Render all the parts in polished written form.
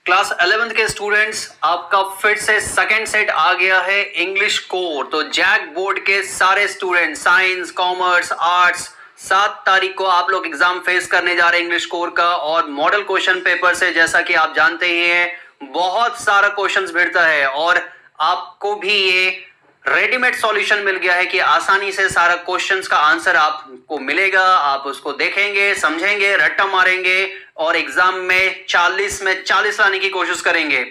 Class 11th के students, आपका फिर से सेकंड सेट आ गया है इंग्लिश कोर। तो जैक बोर्ड के सारे स्टूडेंट साइंस, कॉमर्स, आर्ट्स 7 तारीख को आप लोग एग्जाम फेस करने जा रहे हैं इंग्लिश कोर का। और मॉडल क्वेश्चन पेपर से जैसा कि आप जानते ही हैं बहुत सारा क्वेश्चंस भिड़ता है और आपको भी ये रेडीमेड सॉल्यूशन मिल गया है कि आसानी से सारा क्वेश्चंस का आंसर आपको मिलेगा। आप उसको देखेंगे, समझेंगे, रट्टा मारेंगे और एग्जाम में 40 में 40 लाने की कोशिश करेंगे।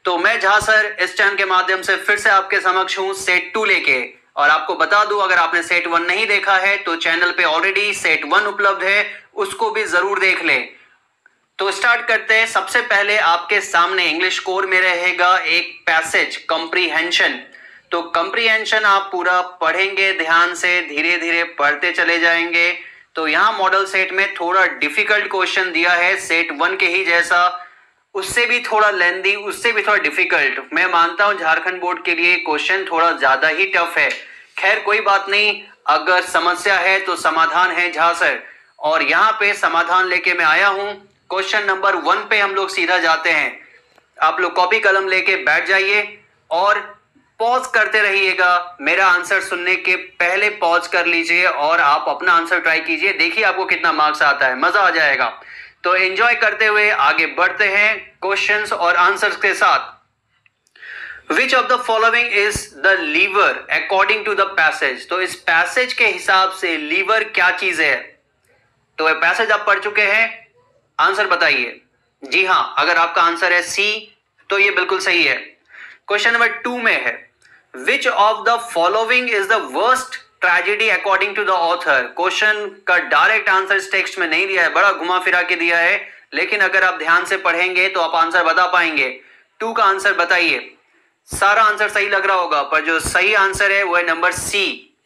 तो मैं झा सर इस चैनल के माध्यम से फिर से आपके समक्ष हूं सेट 2 लेके। और आपको बता दूं, अगर आपने सेट 1 नहीं देखा है तो चैनल पे ऑलरेडी सेट 1 उपलब्ध है, उसको भी जरूर देख लें। तो स्टार्ट करते हैं। सबसे पहले आपके सामने इंग्लिश कोर में रहेगा एक पैसेज कंप्रीहेंशन। तो कंप्रीहेंशन आप पूरा पढ़ेंगे ध्यान से, धीरे धीरे पढ़ते चले जाएंगे। तो यहां मॉडल सेट में थोड़ा डिफिकल्ट क्वेश्चन दिया है सेट 1 के ही जैसा, उससे भी थोड़ा लेंदी, उससे भी थोड़ा डिफिकल्ट। मैं मानता हूं झारखंड बोर्ड के लिए क्वेश्चन थोड़ा ज्यादा ही टफ है। खैर कोई बात नहीं, अगर समस्या है तो समाधान है झा सर। और यहां पे समाधान लेके मैं आया हूं। क्वेश्चन नंबर 1 पे हम लोग सीधा जाते हैं। आप लोग कॉपी कलम लेके बैठ जाइए और पॉज करते रहिएगा। मेरा आंसर सुनने के पहले पॉज कर लीजिए और आप अपना आंसर ट्राई कीजिए। देखिए आपको कितना मार्क्स आता है, मजा आ जाएगा। तो एंजॉय करते हुए आगे बढ़ते हैं क्वेश्चंस और आंसर्स के साथ। Which of the following is the lever according to the passage. तो इस पैसेज के हिसाब से लीवर क्या चीज है? तो पैसेज आप पढ़ चुके हैं, आंसर बताइए। जी हां, अगर आपका आंसर है सी तो ये बिल्कुल सही है। क्वेश्चन नंबर 2 में है which of the following is the worst tragedy according to the author. Question का डायरेक्ट आंसर इस टेक्स्ट में नहीं दिया है, बड़ा घुमा फिरा के दिया है, लेकिन अगर आप ध्यान से पढ़ेंगे तो आप आंसर बता पाएंगे। 2 का आंसर बताइए। सारा आंसर सही लग रहा होगा, पर जो सही आंसर है वो है नंबर सी।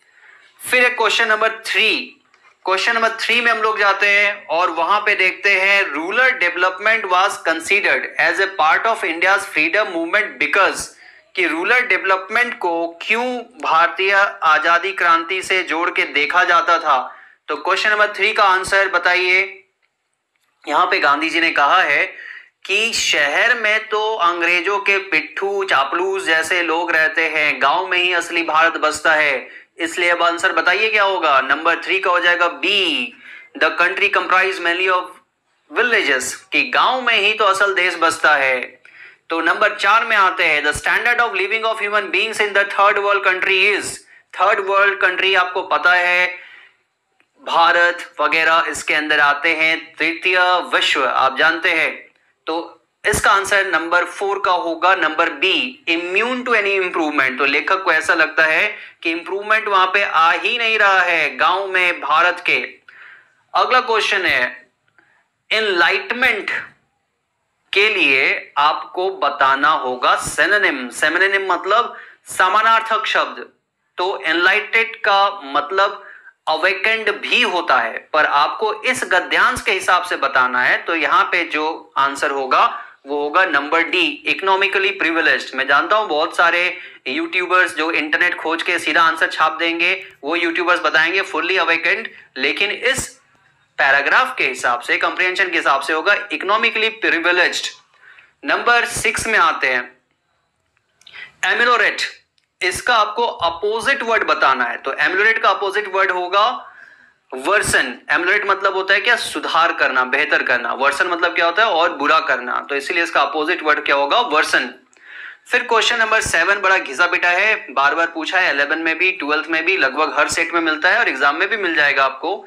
फिर क्वेश्चन नंबर 3। क्वेश्चन नंबर 3 में हम लोग जाते हैं और वहां पे देखते हैं rural development was considered as a part of India's freedom movement because. कि रूरल डेवलपमेंट को क्यों भारतीय आजादी क्रांति से जोड़ के देखा जाता था। तो क्वेश्चन नंबर 3 का आंसर बताइए। यहां पे गांधी जी ने कहा है कि शहर में तो अंग्रेजों के पिट्ठू चापलूस जैसे लोग रहते हैं, गांव में ही असली भारत बसता है। इसलिए अब आंसर बताइए क्या होगा। नंबर 3 का हो जाएगा B, the country comprise mainly of villages. कि गांव में ही तो असल देश बसता है। तो नंबर 4 में आते हैं the standard of living of human beings in the third world country is. Third world country आपको पता है, भारत वगैरह इसके अंदर आते हैं। तृतीय विश्व आप जानते हैं। तो इसका आंसर नंबर 4 का होगा, number B, immune to any improvement. तो लेखक को ऐसा लगता है कि इंप्रूवमेंट वहां पे आ ही नहीं रहा है गांव में भारत के। अगला क्वेश्चन है एनलाइटमेंट के लिए आपको बताना होगा सिनोनिम। सिनोनिम मतलब समानार्थक शब्द। तो एनलाइटेड का मतलब अवेकेंड भी होता है, पर आपको इस गद्यांश के हिसाब से बताना है। तो यहां पे जो आंसर होगा वो होगा नंबर डी, इकोनॉमिकली प्रिविलेज्ड। मैं जानता हूं बहुत सारे यूट्यूबर्स जो इंटरनेट खोज के सीधा आंसर छाप देंगे, वो यूट्यूबर्स बताएंगे फुल्ली अवेकेंड, लेकिन इस पैराग्राफ के हिसाब से, कंप्रीहेंशन के हिसाब से होगा इकोनॉमिकली प्रिविलेज्ड। नंबर 6 में आते हैं एमिलोरेट। इसका आपको अपोजिट वर्ड बताना है। तो एमिलोरेट का अपोजिट वर्ड होगा वर्सन। एमिलोरेट मतलब होता है क्या? सुधार करना, बेहतर करना। वर्सन मतलब क्या होता है? और बुरा करना। तो इसीलिए इसका अपोजिट वर्ड क्या होगा? वर्सन। फिर क्वेश्चन नंबर 7 बड़ा घिसा पिटा है, बार बार पूछा है 11 में भी, 12th में भी, लगभग हर सेट में मिलता है और एग्जाम में भी मिल जाएगा आपको।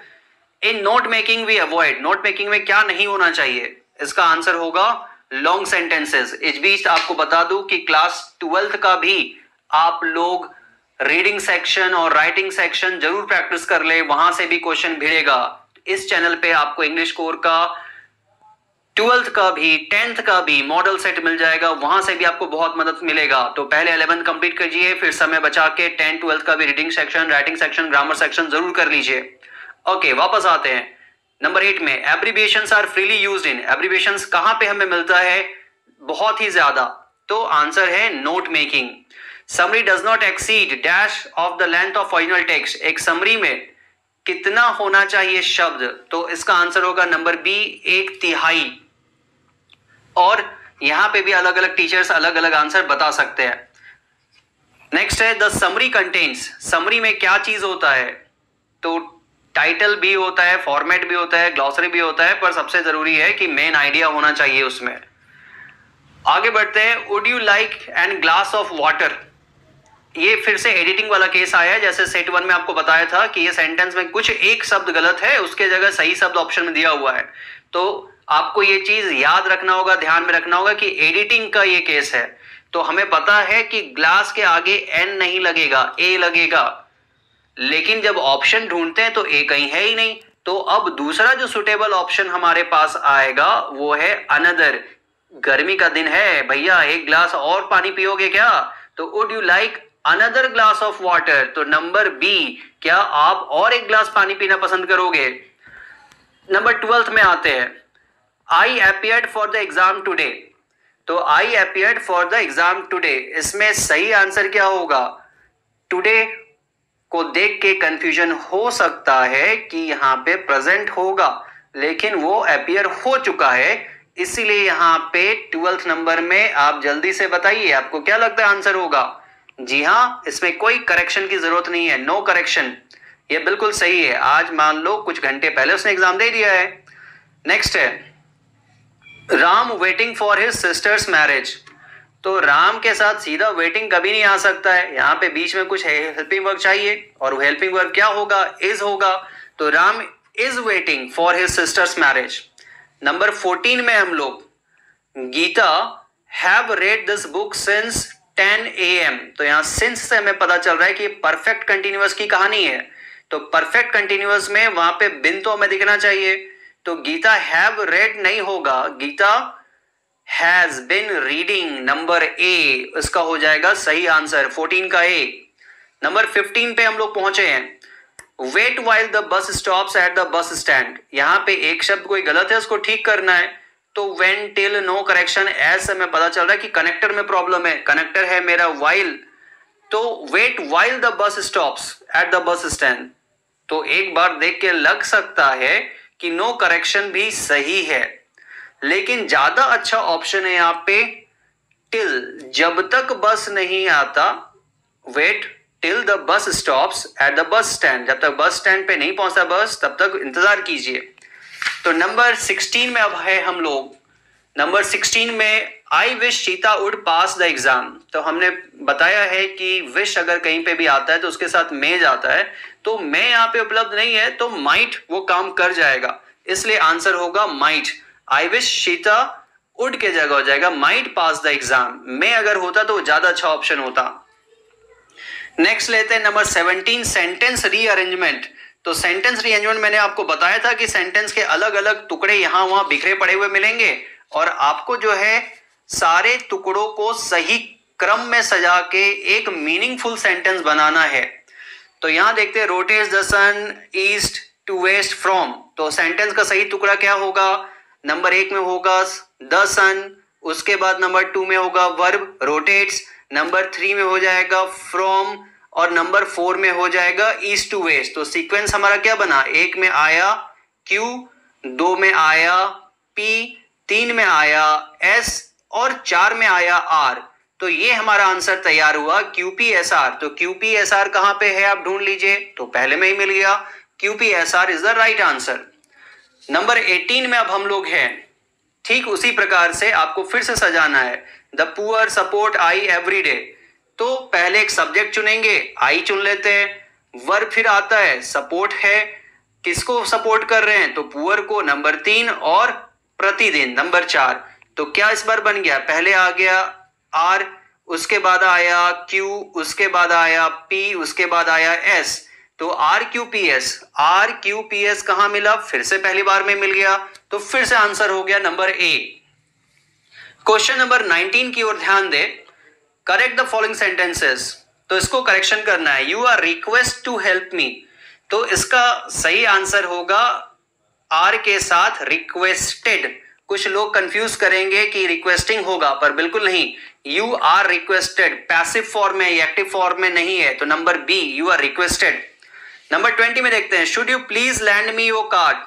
In note making we avoid. Note making में क्या नहीं होना चाहिए? इसका आंसर होगा लॉन्ग सेंटेंसेस। इस बीच आपको बता दूं कि क्लास 12th का भी आप लोग रीडिंग सेक्शन और राइटिंग सेक्शन जरूर प्रैक्टिस कर ले, वहां से भी क्वेश्चन भिड़ेगा। इस चैनल पे आपको इंग्लिश कोर का 12th का भी 10th का भी मॉडल सेट मिल जाएगा, वहां से भी आपको बहुत मदद मिलेगा। तो पहले 11 कंप्लीट कीजिए, फिर समय बचा के 10 12th का भी reading section, writing section, grammar section जरूर कर लीजिए। ओके, वापस आते हैं नंबर 8 में। Abbreviations are freely used in. Abbreviations कहां पे हमें मिलता है? बहुत ही ज्यादा। तो आंसर है note making. Summary does not exceed dash of the length of original text. एक समरी में कितना होना चाहिए शब्द? तो इसका आंसर होगा नंबर बी, 1/3। और यहाँ पे भी अलग अलग टीचर्स अलग अलग आंसर बता सकते हैं। नेक्स्ट है द समरी कंटेन्स। समरी में क्या चीज होता है? तो टाइटल भी होता है, फॉर्मेट भी होता है, ग्लॉसरी भी होता है, पर सबसे जरूरी है कि मेन आइडिया होना चाहिए उसमें। आगे बढ़ते हैं। Would you like an glass of water. ये फिर से एडिटिंग वाला केस आया है। जैसे सेट 1 में आपको बताया था कि ये सेंटेंस में कुछ एक शब्द गलत है, उसके जगह सही शब्द ऑप्शन में दिया हुआ है। तो आपको ये चीज याद रखना होगा, ध्यान में रखना होगा कि एडिटिंग का ये केस है। तो हमें पता है कि ग्लास के आगे एन नहीं लगेगा, ए लगेगा, लेकिन जब ऑप्शन ढूंढते हैं तो ए कहीं है ही नहीं। तो अब दूसरा जो सुटेबल ऑप्शन हमारे पास आएगा वो है अनदर। गर्मी का दिन है भैया, एक ग्लास और पानी पियोगे क्या? तो would you like another glass of water. तो नंबर बी, क्या आप और एक ग्लास पानी पीना पसंद करोगे? नंबर 12 में आते हैं। I appeared for the exam today. तो I appeared for the exam today, इसमें सही आंसर क्या होगा? टुडे को देख के कंफ्यूजन हो सकता है कि यहां पे प्रेजेंट होगा, लेकिन वो अपियर हो चुका है, इसीलिए यहां पे 12th नंबर में आप जल्दी से बताइए आपको क्या लगता है आंसर होगा। जी हाँ, इसमें कोई करेक्शन की जरूरत नहीं है, नो करेक्शन, ये बिल्कुल सही है। आज मान लो कुछ घंटे पहले उसने एग्जाम दे दिया है। नेक्स्ट है Ram waiting for his sister's marriage. तो राम के साथ सीधा वेटिंग कभी नहीं आ सकता है, यहाँ पे बीच में कुछ हेल्पिंग वर्ब चाहिए, और हेल्पिंग वर्ब क्या होगा? इज होगा। तो Ram is waiting for his sister's marriage. Number 14 में हम लोग Geeta have read this book since 10 AM। तो यहां सिंस से हमें पता चल रहा है कि परफेक्ट कंटिन्यूअस की कहानी है। तो परफेक्ट कंटिन्यूअस में वहां पे बिन तो हमें दिखना चाहिए। तो गीता हैव रेड नहीं होगा, Geeta has been reading, number A इसका हो जाएगा सही आंसर, 14 का ए। नंबर 15 पे हम लोग पहुंचे हैं। Wait while the bus stops at the bus stand. यहां पे एक शब्द कोई गलत है, उसको ठीक करना है। तो वेन टिल नो करेक्शन, ऐसे में पता चल रहा है कि कनेक्टर में प्रॉब्लम है, कनेक्टर है मेरा वाइल। तो wait while the bus stops at the bus stand, तो एक बार देख के लग सकता है कि नो करेक्शन भी सही है, लेकिन ज्यादा अच्छा ऑप्शन है यहां पे टिल, जब तक बस नहीं आता। Wait till the bus stops at the bus stand, जब तक बस स्टैंड पे नहीं पहुंचता बस तब तक इंतजार कीजिए। तो नंबर 16 में अब है हम लोग। नंबर 16 में I wish Sita would pass the exam. तो हमने बताया है कि विश अगर कहीं पे भी आता है तो उसके साथ मे जाता है, तो मैं यहाँ पे उपलब्ध नहीं है तो माइट वो काम कर जाएगा, इसलिए आंसर होगा might. I wish Sita would के जगह हो जाएगा माइट पास द एग्जाम। मैं अगर होता तो ज्यादा अच्छा ऑप्शन होता। नेक्स्ट लेते हैं नंबर 17 सेंटेंस रीअरेंजमेंट। तो सेंटेंस रीअरेंजमेंट मैंने आपको बताया था कि सेंटेंस के अलग अलग टुकड़े यहां वहां बिखरे पड़े हुए मिलेंगे, और आपको जो है सारे टुकड़ों को सही क्रम में सजा के एक मीनिंगफुल सेंटेंस बनाना है। तो यहां देखते हैं rotates the sun east to west from. तो सेंटेंस का सही टुकड़ा क्या होगा? नंबर 1 में होगा द सन, उसके बाद नंबर 2 में होगा वर्ब रोटेट्स, नंबर 3 में हो जाएगा फ्रॉम, और नंबर 4 में हो जाएगा ईस्ट टू वेस्ट। तो सीक्वेंस हमारा क्या बना? 1 में आया क्यू, 2 में आया पी, 3 में आया एस, और 4 में आया आर। तो ये हमारा आंसर तैयार हुआ QPSR। तो QPSR कहां पे है आप ढूंढ लीजिए, तो पहले में ही मिल गया, QPSR is the right answer. Number 18 में अब हम लोग हैं। ठीक उसी प्रकार से आपको फिर से सजाना है। The poor support I every day. तो पहले एक सब्जेक्ट चुनेंगे, आई चुन लेते हैं, वर्ब फिर आता है, सपोर्ट है, किसको सपोर्ट कर रहे हैं? तो पुअर को, नंबर 3, और प्रतिदिन नंबर 4। तो क्या इस बार बन गया? पहले आ गया आर, उसके बाद आया क्यू, उसके बाद आया पी, उसके बाद आया एस। तो RQPS कहां मिला? फिर से पहली बार में मिल गया, तो फिर से आंसर हो गया नंबर ए। क्वेश्चन नंबर 19 की ओर ध्यान दे। Correct the following sentences. तो इसको करेक्शन करना है। You are request to help me. तो इसका सही आंसर होगा आर के साथ रिक्वेस्टेड। कुछ लोग कंफ्यूज करेंगे कि रिक्वेस्टिंग होगा, पर बिल्कुल नहीं। You are requested passive form में, एक्टिव फॉर्म में नहीं है। तो number B, you are requested. Number 20 में देखते हैं, should you please lend me your card.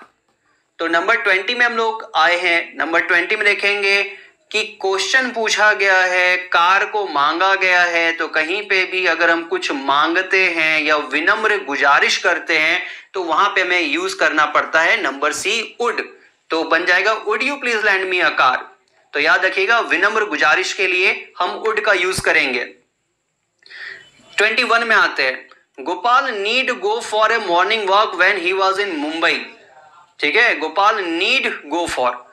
तो नंबर 20 में हम लोग आए हैं। नंबर 20 में देखेंगे कि क्वेश्चन पूछा गया है, कार को मांगा गया है, तो कहीं पे भी अगर हम कुछ मांगते हैं या विनम्र गुजारिश करते हैं तो वहां पे हमें यूज करना पड़ता है नंबर सी वुड। तो बन जाएगा would you please lend me a car. तो याद रखिएगा विनम्र गुजारिश के लिए हम वुड का यूज करेंगे। 21 में आते हैं, Gopal need go for a morning walk when he was in Mumbai. ठीक है, गोपाल नीड गो फॉर,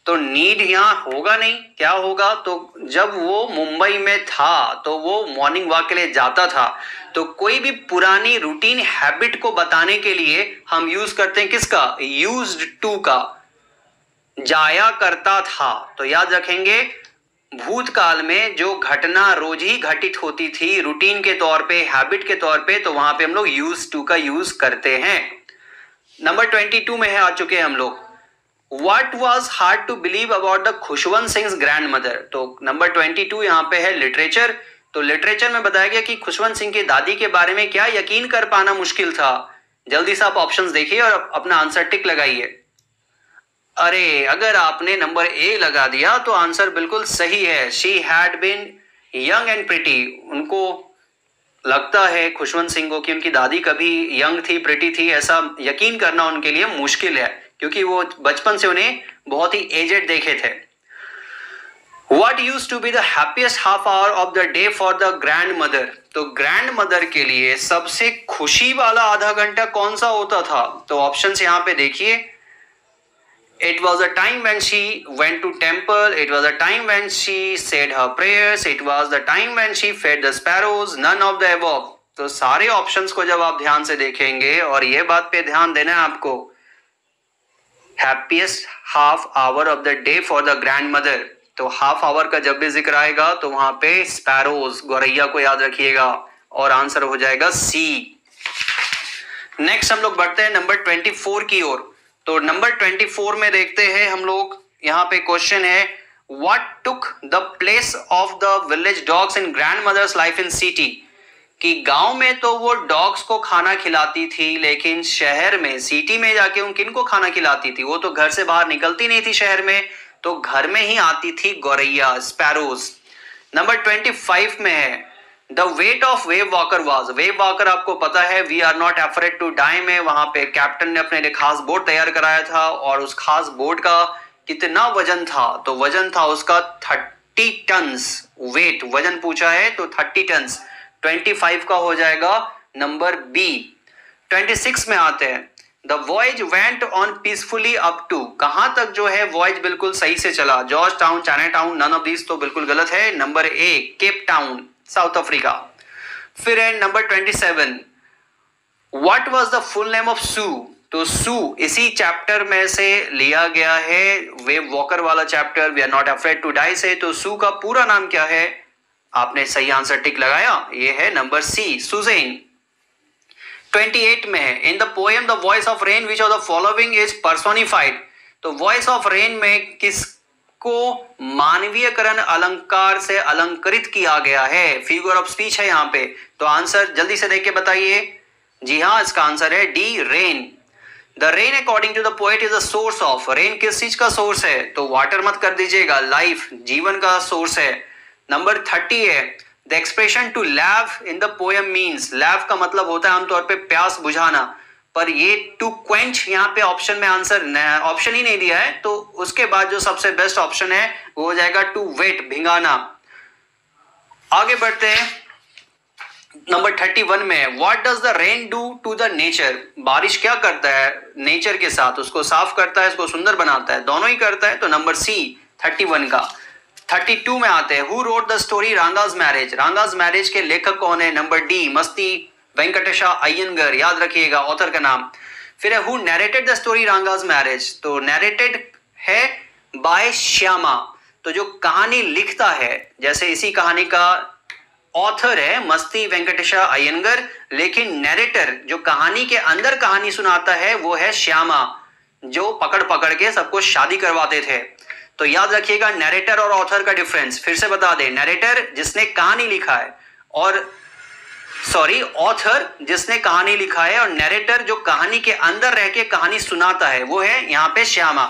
तो नीड यहां होगा नहीं, क्या होगा, तो जब वो मुंबई में था तो वो मॉर्निंग वॉक के लिए जाता था। तो कोई भी पुरानी रूटीन हैबिट को बताने के लिए हम यूज करते हैं किसका, यूज्ड टू का, जाया करता था। तो याद रखेंगे भूतकाल में जो घटना रोज ही घटित होती थी रूटीन के तौर पे, हैबिट के तौर पे, तो वहां पे हम लोग यूज टू का यूज करते हैं। नंबर 22 में है आ चुके हैं हम लोग, What was hard to believe about the Khushwant Singh grandmother. तो नंबर 22 यहाँ पे है लिटरेचर। तो लिटरेचर में बताया गया कि खुशवंत सिंह की दादी के बारे में क्या यकीन कर पाना मुश्किल था। जल्दी से आप ऑप्शंस देखिए और अपना आंसर टिक लगाइए। अरे अगर आपने नंबर ए लगा दिया तो आंसर बिल्कुल सही है, she had been young and pretty. उनको लगता है खुशवंत सिंह को कि उनकी दादी कभी यंग थी, प्रिटी थी, ऐसा यकीन करना उनके लिए मुश्किल है क्योंकि वो बचपन से उन्हें बहुत ही एजेड देखे थे। What used to be the happiest half hour of the day for the grandmother। तो ग्रैंड मदर के लिए सबसे खुशी वाला आधा घंटा कौन सा होता था। तो ऑप्शंस यहाँ पे देखिए, It was a time when she went to temple, it was a time when she said her prayers, it was the time when she fed the sparrows, none of the above। तो सारे options को जब आप ध्यान से देखेंगे और ये बात पे ध्यान देना है आपको, happiest half hour of the day for the grand mother, तो हाफ आवर का जब भी जिक्र आएगा तो वहां पे स्पैरोज, गौरैया को याद रखिएगा और आंसर हो जाएगा सी। नेक्स्ट हम लोग बढ़ते हैं नंबर 24 की ओर। तो नंबर 24 में देखते हैं हम लोग, यहाँ पे क्वेश्चन है, what took the place of the village dogs in grandmother's life in city. कि गांव में तो वो डॉग्स को खाना खिलाती थी, लेकिन शहर में, सिटी में जाके उन किन को खाना खिलाती थी, वो तो घर से बाहर निकलती नहीं थी शहर में, तो घर में ही आती थी गौरैया, स्पैरोज। नंबर 25 में है, the weight of wave walker was. Wave walker आपको पता है we are not afraid to die में, वहां पे कैप्टन ने अपने लिए खास बोट तैयार कराया था और उस खास बोट का कितना वजन था, तो वजन था उसका 30 टन्स। वेट वजन पूछा है तो 30 टन्स। 25 का हो जाएगा नंबर बी। 26 में आते हैं, the voyage went on peacefully up to. कहां तक जो है वॉयज बिल्कुल सही से चला, George Town, China town, none of these तो बिल्कुल गलत है। Number A Cape Town, South Africa. फिर है number 27, what was the full name of Sue. तो सू इसी चैप्टर में से लिया गया है, वेव वॉकर वाला chapter, we are not afraid to die से। तो सू का पूरा नाम क्या है, आपने सही आंसर टिक लगाया, ये है नंबर सी, सुजेन। 28 में है, इन the poem the voice of rain which of the following is personified. तो वॉइस ऑफ रेन में किसको मानवीयकरण अलंकार से अलंकृत किया गया है, फिगर ऑफ स्पीच है यहाँ पे। तो आंसर जल्दी से देख के बताइए। जी हाँ, इसका आंसर है D, rain. The rain according to the poet is the source of. Rain किस चीज का सोर्स है, तो वाटर मत कर दीजिएगा, लाइफ, जीवन का सोर्स है। नंबर 30 है, the expression to lave in the poem means. Lave का मतलब होता है आमतौर पे प्यास बुझाना, पर ये टू क्वेंच यहाँ पे ऑप्शन में आंसर ऑप्शन ही नहीं दिया है, तो उसके बाद जो सबसे बेस्ट ऑप्शन है वो हो जाएगा टू वेट, भिंगाना। आगे बढ़ते हैं नंबर 31 में, what does the rain do to the nature. बारिश क्या करता है नेचर के साथ, उसको साफ करता है, उसको सुंदर बनाता है, दोनों ही करता है। तो नंबर सी 31 का। 32 में आते हैं, who wrote the story Ranga's marriage. Ranga's marriage के लेखक कौन है, नंबर डी मस्ती वेंकटेशा अय्यंगर, याद रखिएगा ऑथर का नाम। फिर है, who narrated the story Ranga's marriage. तो नैरेटेड है बाय श्यामा। तो जो कहानी लिखता है, जैसे इसी कहानी का ऑथर है मस्ती वेंकटेशा अय्यंगर, लेकिन नैरेटर जो कहानी के अंदर कहानी सुनाता है वो है श्यामा, जो पकड़ पकड़ के सबको शादी करवाते थे। तो याद रखिएगा नैरेटर और ऑथर का डिफरेंस, फिर से बता दें, नैरेटर जिसने कहानी लिखा है और ऑथर जिसने कहानी लिखा है, और नैरेटर जो कहानी के अंदर रह के कहानी सुनाता है वो है यहाँ पे श्यामा।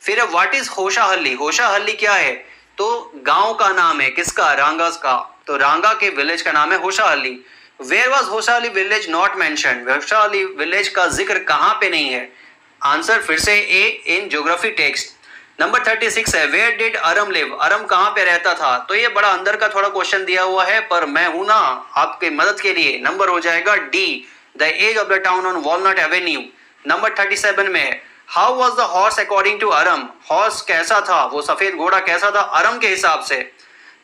फिर व्हाट इज होशाहल्ली। होशाहल्ली क्या है, तो गांव का नाम है किसका? रांगास का। तो रांगा के विलेज का नाम है Hosahalli. Where was Hosahalli village not mentioned? Hosahalli village का जिक्र कहां पे नहीं है? आंसर फिर से A, in geography text. Number 36 है where did Aram live? Aram कहां पे रहता था? तो ये बड़ा अंदर का थोड़ा क्वेश्चन दिया हुआ है, पर मैं हूं ना आपके मदद के लिए। नंबर हो जाएगा D, the age of the town on Walnut Avenue. Number 37 में है how was the horse according to Aram? Horse कैसा था? वो सफेद घोड़ा कैसा था अरम के हिसाब से?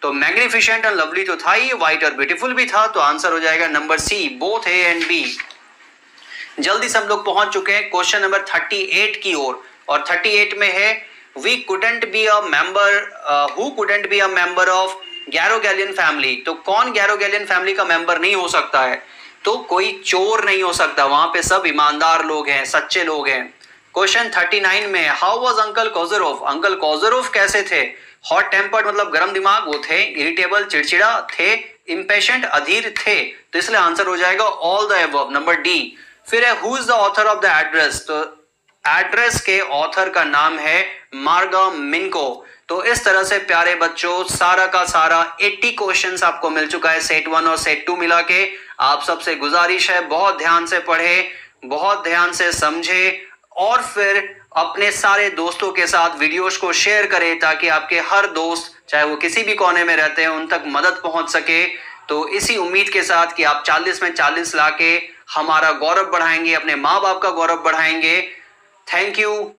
तो मैग्निफिसेंट एंड लवली तो था ही, व्हाइट और ब्यूटीफुल भी था। तो आंसर हो जाएगा number C, both A and B. जल्दी से हम लोग पहुंच चुके हैं क्वेश्चन नंबर 38 की ओर, और 38 में है we couldn't be a member, who couldn't be a member of Garoghlanian family? तो कौन गैरोगैलियन फैमिली का मेंबर नहीं हो सकता है? तो कोई चोर नहीं हो सकता, वहां पे सब ईमानदार लोग हैं, सच्चे लोग हैं। क्वेश्चन 39 में हाउ वाज अंकल कोजरोफ? अंकल कोजरोफ कैसे थे? हॉट टेम्पर्ड मतलब गर्म दिमाग वो थे, इरिटेबल चिड़चिड़ा थे, इम्पेशेंट अधीर थे। तो इसलिए आंसर हो जाएगा all the above, number D. फिर है who is the author of the address? तो एड्रेस के ऑथर का नाम है मार्गा मिनको। तो इस तरह से प्यारे बच्चों सारा का सारा 80 क्वेश्चंस आपको मिल चुका है, सेट 1 और सेट 2 मिला के। आप सबसे गुजारिश है बहुत ध्यान से पढ़े, बहुत ध्यान से समझे, और फिर अपने सारे दोस्तों के साथ वीडियोस को शेयर करें ताकि आपके हर दोस्त चाहे वो किसी भी कोने में रहते हैं उन तक मदद पहुंच सके। तो इसी उम्मीद के साथ कि आप 40 में 40 लाके हमारा गौरव बढ़ाएंगे, अपने माँ बाप का गौरव बढ़ाएंगे। Thank you.